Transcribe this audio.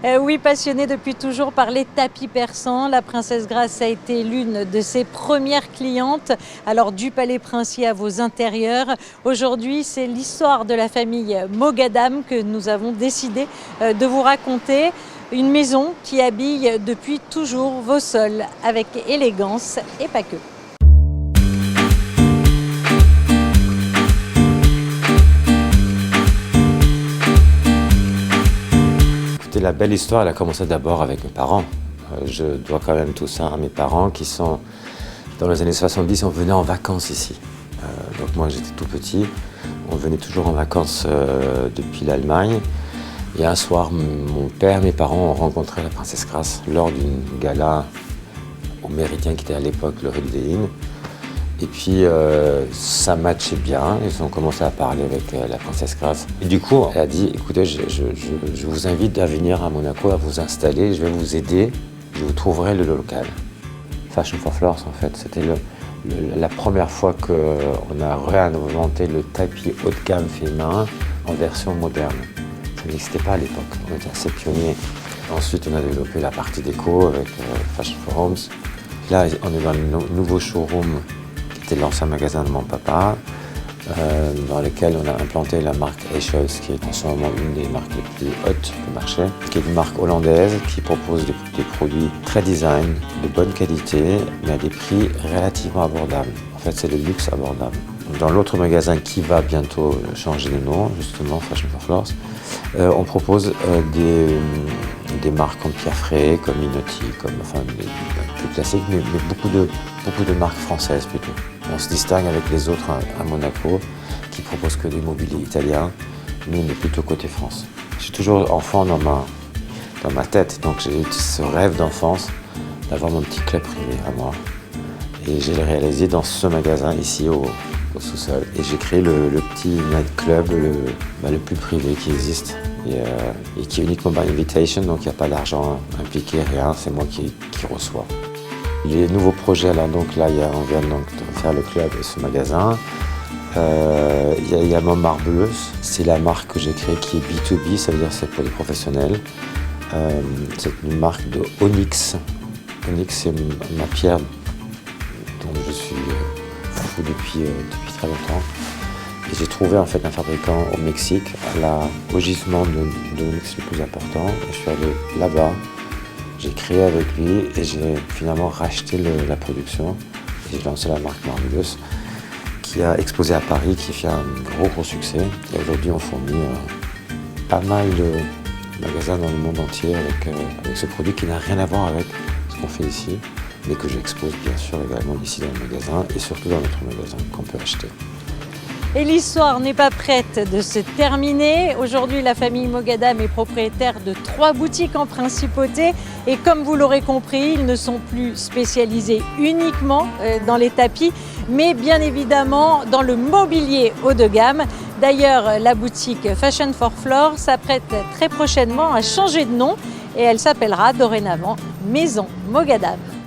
Oui, passionnée depuis toujours par les tapis persans, la princesse Grace a été l'une de ses premières clientes. Alors du palais princier à vos intérieurs, aujourd'hui c'est l'histoire de la famille Moghadam que nous avons décidé de vous raconter. Une maison qui habille depuis toujours vos sols avec élégance et pas que. La belle histoire, elle a commencé d'abord avec mes parents. Je dois quand même tout ça à mes parents qui sont, dans les années 70, on venait en vacances ici. Donc moi j'étais tout petit, on venait toujours en vacances depuis l'Allemagne. Et un soir, mon père et mes parents ont rencontré la princesse Grace lors d'une gala au Méridien qui était à l'époque le Holiday Inn. Et puis ça matchait bien, ils ont commencé à parler avec la princesse Grace. Et du coup, elle a dit, écoutez, je vous invite à venir à Monaco, à vous installer, je vais vous aider, je vous trouverai le local. Fashion for Floors, en fait, c'était la première fois qu'on a réinventé le tapis haut de gamme féminin en version moderne. Ça n'existait pas à l'époque, on était assez pionniers. Ensuite, on a développé la partie déco avec Fashion for Homes. Là, on est dans le nouveau showroom. C'est l'ancien magasin de mon papa, dans lequel on a implanté la marque A-Shows, qui est en ce moment une des marques les plus hautes du marché, qui est une marque hollandaise qui propose des produits très design, de bonne qualité, mais à des prix relativement abordables. En fait, c'est le luxe abordable. Dans l'autre magasin qui va bientôt changer de nom, justement, Fashion for Floors, on propose des marques comme Pierre Frey, comme Minotti, comme plus classiques, mais beaucoup de marques françaises plutôt. On se distingue avec les autres à Monaco qui proposent que des mobiliers italiens. Nous, on est plutôt côté France. Je suis toujours enfant dans ma tête, donc j'ai eu ce rêve d'enfance d'avoir mon petit club privé à moi. Et j'ai réalisé dans ce magasin ici au sous-sol. Et j'ai créé le petit nightclub le plus privé qui existe et qui est uniquement by invitation, donc il n'y a pas d'argent impliqué, rien, c'est moi qui reçois. Les nouveaux projets, là, on vient donc de faire le club et ce magasin. Il y a également Marbleuse, c'est la marque que j'ai créée qui est B2B, ça veut dire c'est pour les professionnels. C'est une marque de Onyx. Onyx, c'est ma pierre dont je suis fou depuis très longtemps. Et j'ai trouvé en fait un fabricant au Mexique, au gisement de l'Onyx le plus important. Et je suis allé là-bas. J'ai créé avec lui et j'ai finalement racheté la production. J'ai lancé la marque Marbleuse qui a exposé à Paris, qui fait un gros succès. Et aujourd'hui, on fournit pas mal de magasins dans le monde entier avec ce produit qui n'a rien à voir avec ce qu'on fait ici, mais que j'expose bien sûr également ici dans le magasin et surtout dans notre magasin qu'on peut acheter. Et l'histoire n'est pas prête de se terminer. Aujourd'hui, la famille Moghadam est propriétaire de 3 boutiques en principauté. Et comme vous l'aurez compris, ils ne sont plus spécialisés uniquement dans les tapis, mais bien évidemment dans le mobilier haut de gamme. D'ailleurs, la boutique Fashion for Floors s'apprête très prochainement à changer de nom et elle s'appellera dorénavant Maison Moghadam.